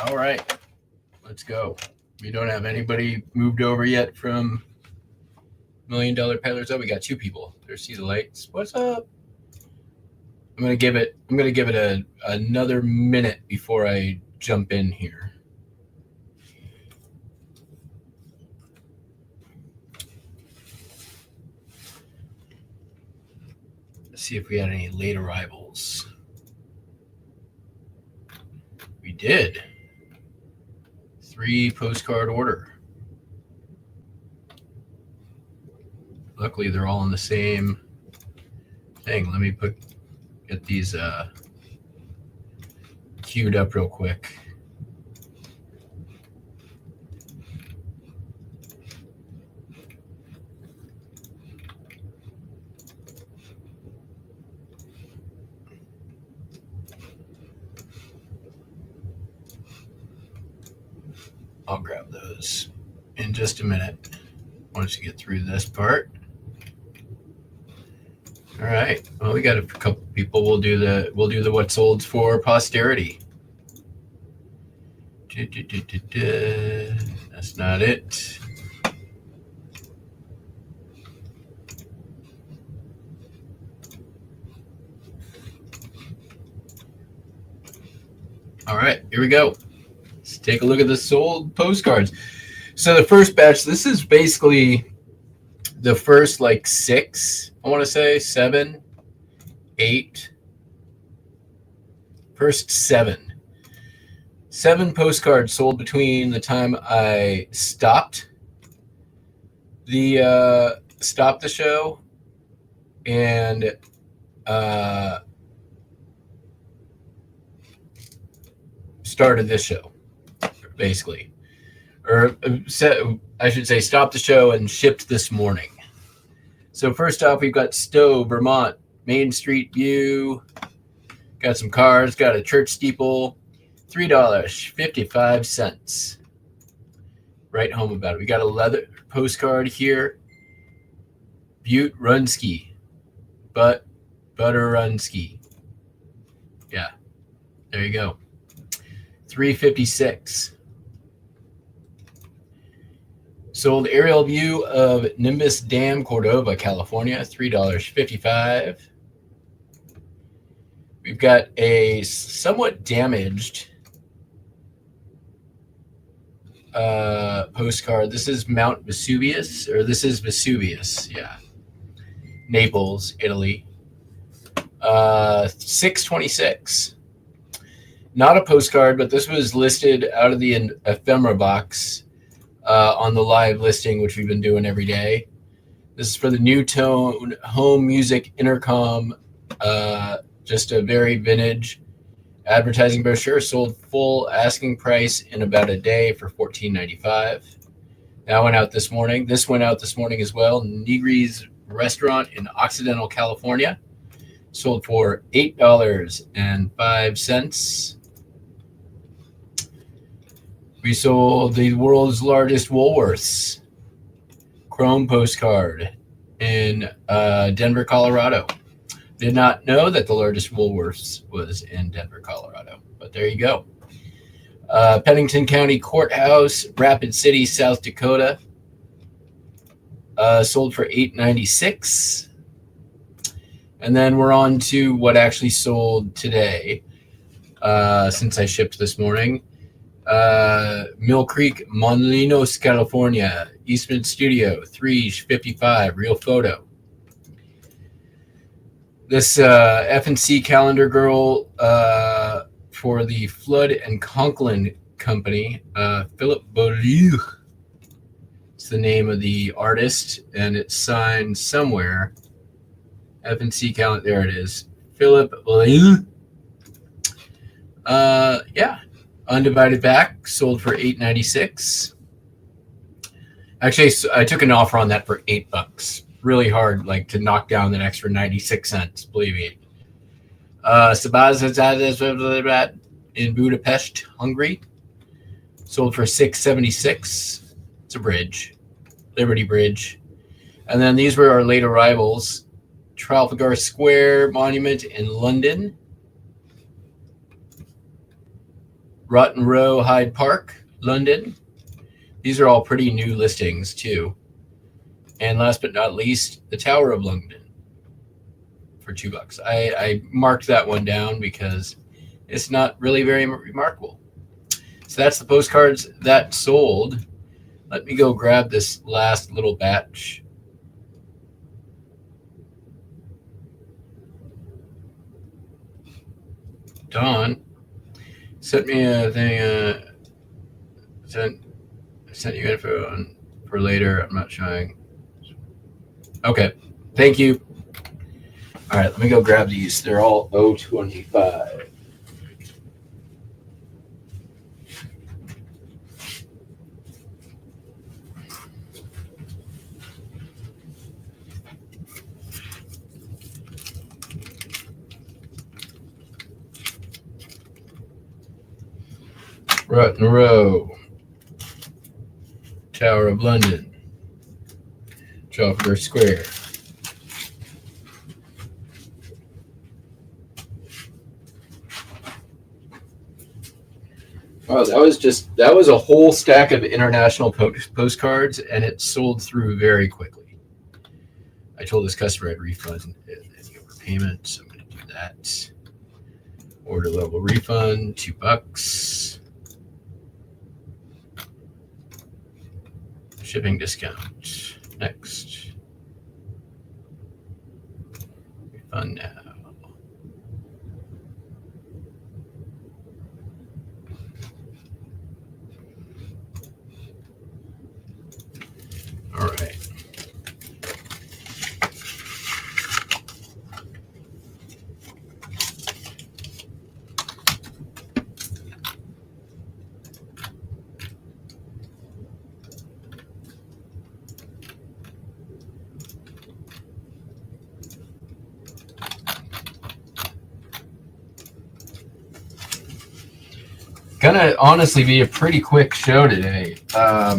All right, let's go. We don't have anybody moved over yet from $1 Million Peddlers. Oh, we got two people. There's See the Lights. What's up? I'm gonna give it another minute before I jump in here. Let's see if we had any late arrivals. We did. 3 postcard order. Luckily, they're all in the same thing. Let me get these queued up real quick. I'll grab those in just a minute once you get through this part. All right. Well, we got a couple people. We'll do the what's sold for posterity. That's not it. All right, here we go. Let's take a look at the sold postcards. So the first batch, this is basically the first like 6, I want to say 7, 8, first 7 postcards sold between the time I stopped the show and started this show, basically. Or I should say stopped the show and shipped this morning. So first off, we've got Stowe, Vermont, Main Street View. Got some cars, got a church steeple, $3.55. Write home about it. We got a leather postcard here. Butte Runsky. Butter-Runsky. Yeah, there you go. $3.56. Sold aerial view of Nimbus Dam, Cordova, California, $3.55. We've got a somewhat damaged postcard. This is Mount Vesuvius, or this is Vesuvius, yeah. Naples, Italy. $6.26. Not a postcard, but this was listed out of the ephemera box on the live listing, which we've been doing every day. This is for the New Tone home music intercom. Just a very vintage advertising brochure, sold full asking price in about a day for $14.95. That went out this morning. This went out this morning as well. Negri's Restaurant in Occidental, California, sold for $8.05. We sold the world's largest Woolworths Chrome postcard in Denver, Colorado. Did not know that the largest Woolworths was in Denver, Colorado, but there you go. Pennington County Courthouse, Rapid City, South Dakota, sold for $8.96. And then we're on to what actually sold today, since I shipped this morning. Mill Creek, Molinos, California, Eastman Studio, $3.55, real photo. This F&C calendar girl for the Flood and Conklin Company, Philip Beaulieu. It's the name of the artist, and it's signed somewhere. F&C calendar, there it is. Philip Beaulieu. Yeah. Undivided back, sold for $8.96. Actually, I took an offer on that for $8. Really hard, like, to knock down that extra 96 cents, believe me. Sabaz in Budapest, Hungary, sold for $6.76. It's a bridge, Liberty Bridge. And then these were our late arrivals. Trafalgar Square Monument in London. Rotten Row, Hyde Park, London. These are all pretty new listings too. And last but not least, the Tower of London for $2. I marked that one down because it's not really very remarkable. So that's the postcards that sold. Let me go grab this last little batch. Dawn sent me a thing. Sent you info for later. I'm not showing. Okay, thank you. All right, let me go grab these. They're all 025. Rotten Row, Tower of London, Trafalgar Square. Oh, that was a whole stack of international postcards, and it sold through very quickly. I told this customer I'd refund any overpayment, so I'm going to do that. Order level refund, $2. Shipping discount. Next. Refund now. All right. Gonna honestly be a pretty quick show today. I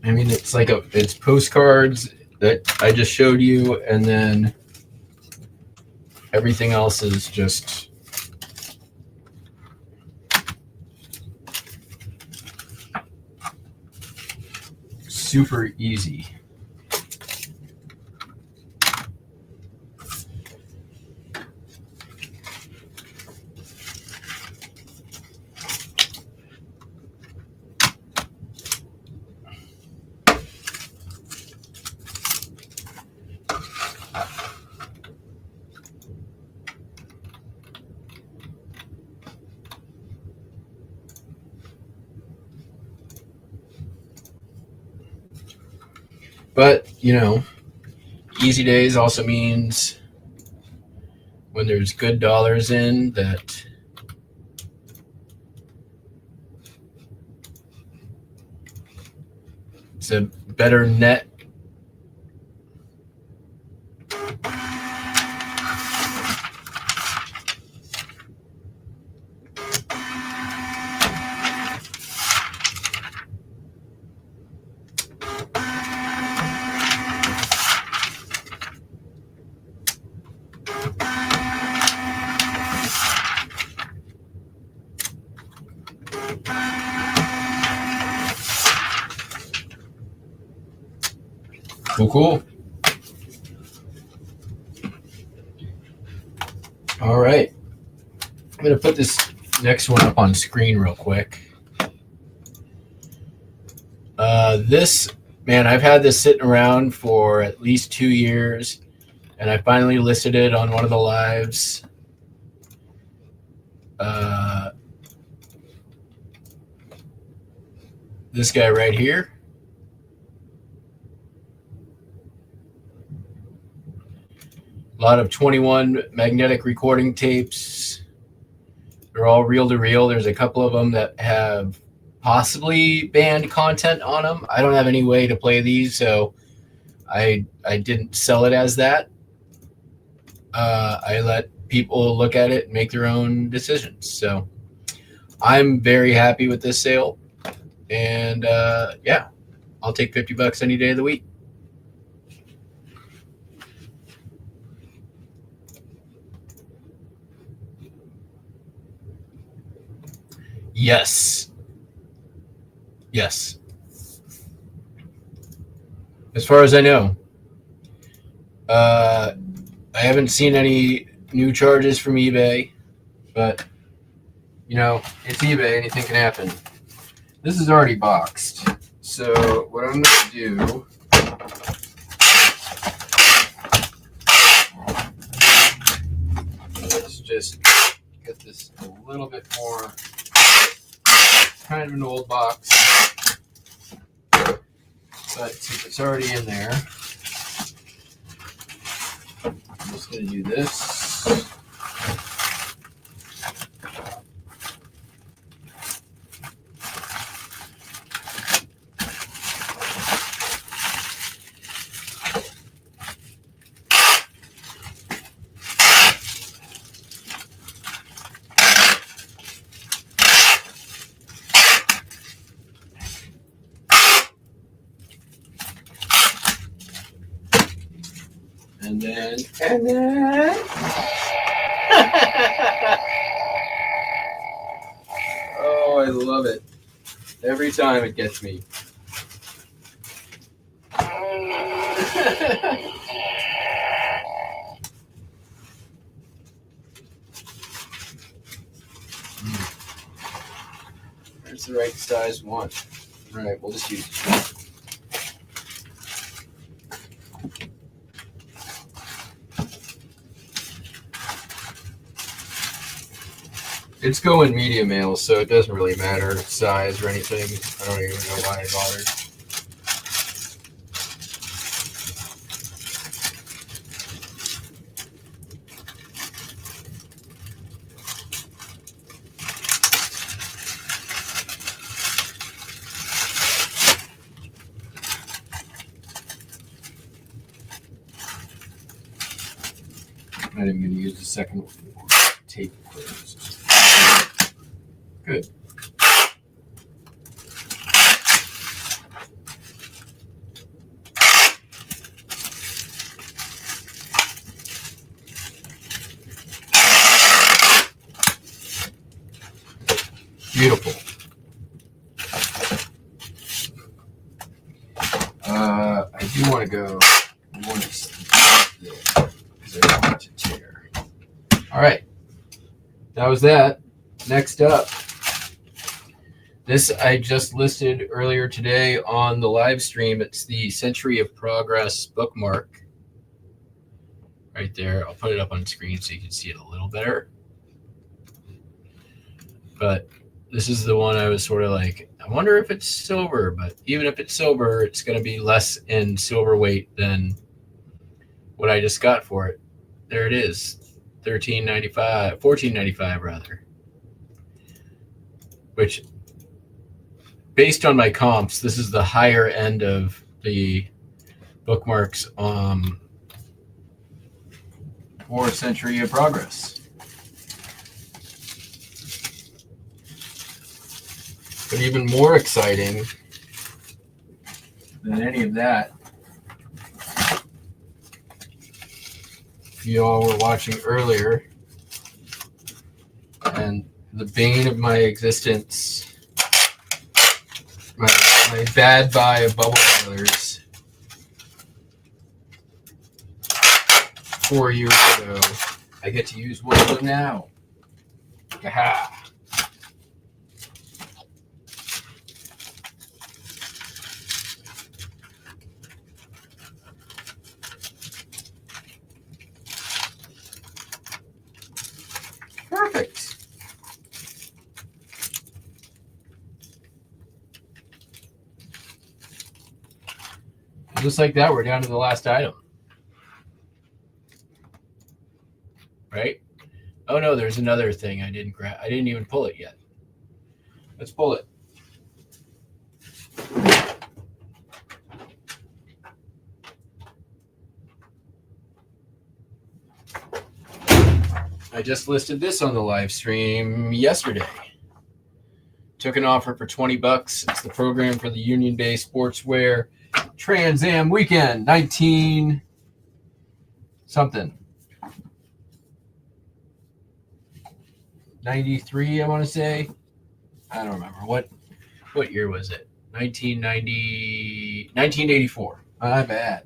mean, it's postcards that I just showed you, and then everything else is just super easy. But, easy days also means when there's good dollars in that it's a better net. Cool. All right. I'm going to put this next one up on screen real quick. I've had this sitting around for at least 2 years, and I finally listed it on one of the lives. This guy right here. A lot of 21 magnetic recording tapes. They're all reel-to-reel. There's a couple of them that have possibly banned content on them. I don't have any way to play these, so I didn't sell it as that. I let people look at it and make their own decisions. So I'm very happy with this sale. And I'll take $50 any day of the week. Yes. Yes. As far as I know. I haven't seen any new charges from eBay, but it's eBay. Anything can happen. This is already boxed. So what I'm going to do is just get this a little bit more, kind of an old box, but since it's already in there, I'm just going to do this. And then. Oh, I love it. Every time it gets me. There's the right size one. All right, we'll just use it. It's going medium mail, so it doesn't really matter size or anything. I don't even know why I bothered. I'm going to use the second tape closed. Good. Beautiful. I do want to go one there because I don't want to tear. All right. That was that. Next up. This I just listed earlier today on the live stream. It's the Century of Progress bookmark. Right there. I'll put it up on screen so you can see it a little better. But this is the one I was sort of like, I wonder if it's silver, but even if it's silver, it's going to be less in silver weight than what I just got for it. There it is. $14.95 rather. Which, based on my comps, this is the higher end of the bookmarks for Century of Progress. But even more exciting than any of that, you all were watching earlier, and the bane of my existence, my bad buy of bubble boilers 4 years ago. I get to use one of them now. Aha. Perfect. Just like that, we're down to the last item. Right? Oh no, there's another thing I didn't grab. I didn't even pull it yet. Let's pull it. I just listed this on the live stream yesterday. Took an offer for $20. It's the program for the Union Bay Sportswear Trans Am Weekend 19 something. 93, I want to say. I don't remember. What year was it? 1984. My bad.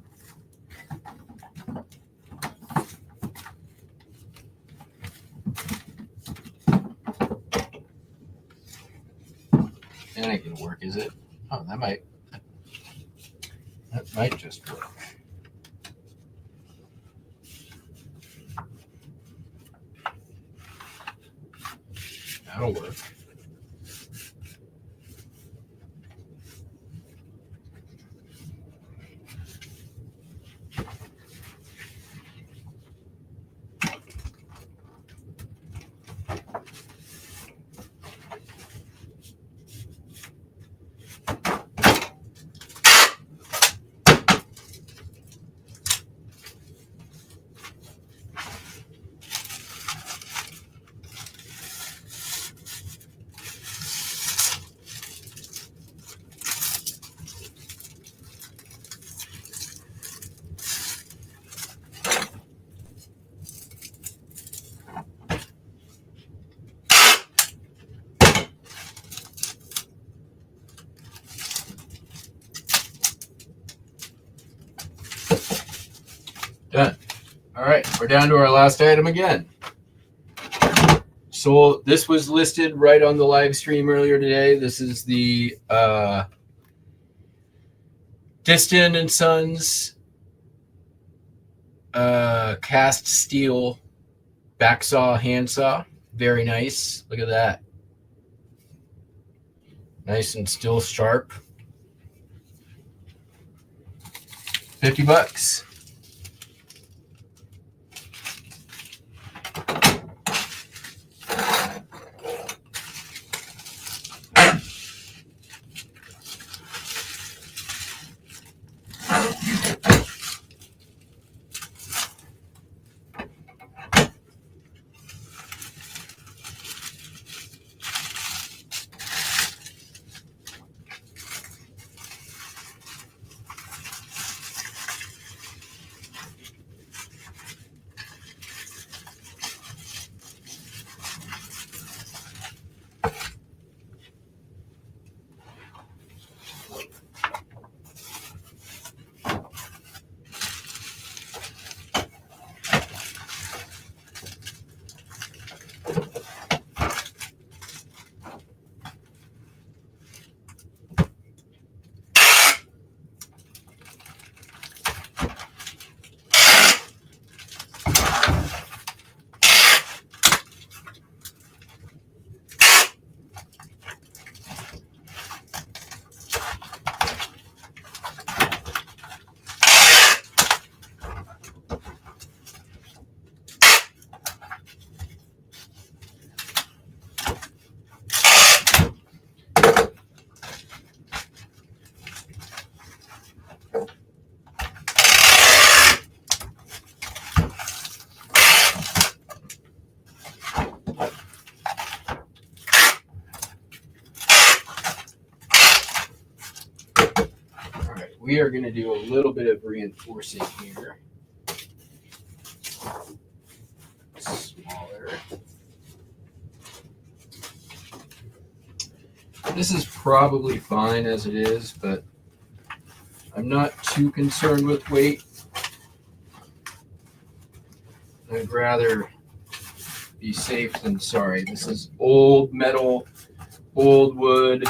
That ain't gonna work, is it? Oh, that might just work. That'll work. Done. All right, we're down to our last item again. So this was listed right on the live stream earlier today. This is the Distin and Sons cast steel backsaw handsaw. Very nice. Look at that. Nice and still sharp. $50. We are going to do a little bit of reinforcing here. Smaller. This is probably fine as it is, but I'm not too concerned with weight. I'd rather be safe than sorry. This is old metal, old wood.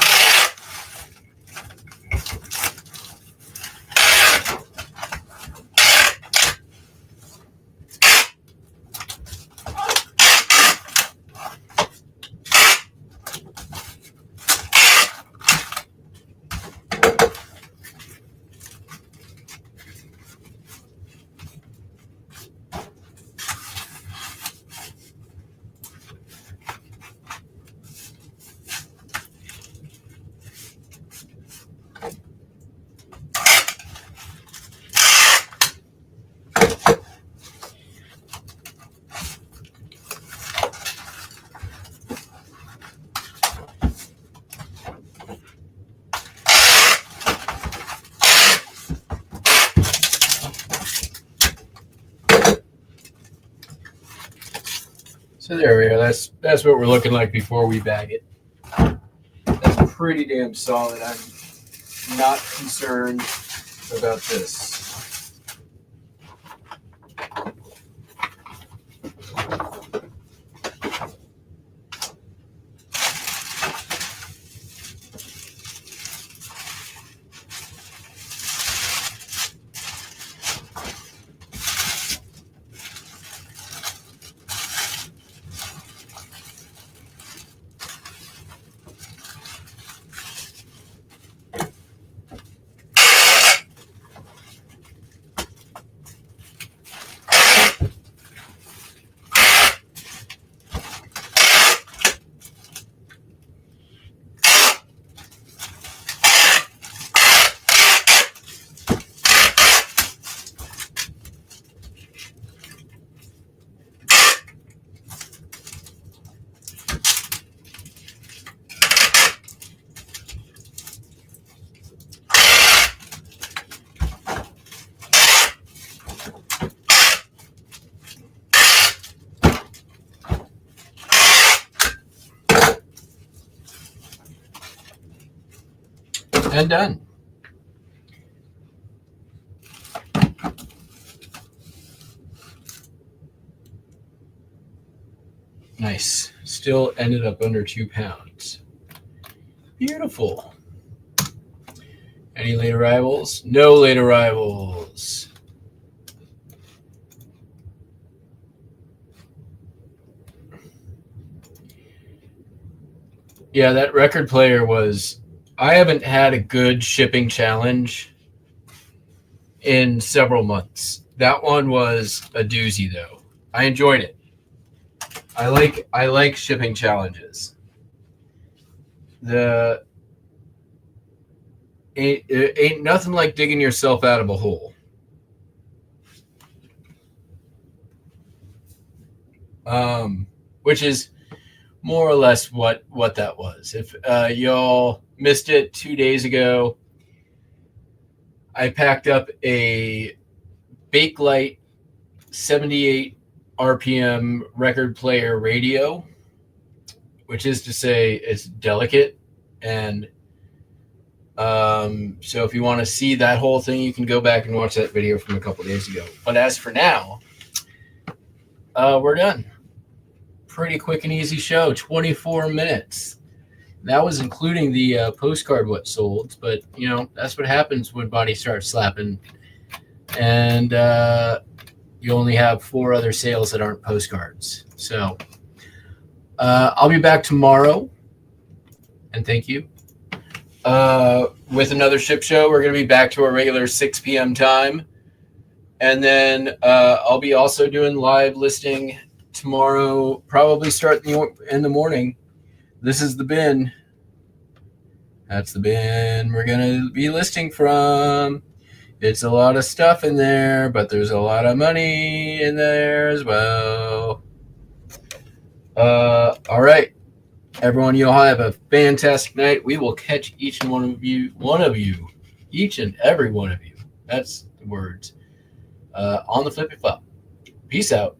So there we are. That's what we're looking like before we bag it. pretty damn solid. I'm not concerned about this. And done. Nice. Still ended up under 2 pounds. Beautiful. Any late arrivals? No late arrivals. Yeah, that record player was... I haven't had a good shipping challenge in several months. That one was a doozy, though. I enjoyed it. I like shipping challenges. It ain't nothing like digging yourself out of a hole. Which is more or less what that was. If y'all missed it 2 days ago, I packed up a Bakelite 78 RPM record player radio, which is to say it's delicate. And so if you want to see that whole thing, you can go back and watch that video from a couple days ago. But as for now, we're done. Pretty quick and easy show, 24 minutes. That was including the postcard what sold, but you know, that's what happens when Bonnie starts slapping. And you only have 4 other sales that aren't postcards. So I'll be back tomorrow. And thank you. With another ship show. We're going to be back to our regular 6 p.m. time. And then I'll be also doing live listing tomorrow, probably start in the morning. This is the bin. That's the bin we're going to be listing from. It's a lot of stuff in there, but there's a lot of money in there as well. All right. Everyone, you'll have a fantastic night. We will catch each and each and every one of you. That's the words. On the flippy flop. Peace out.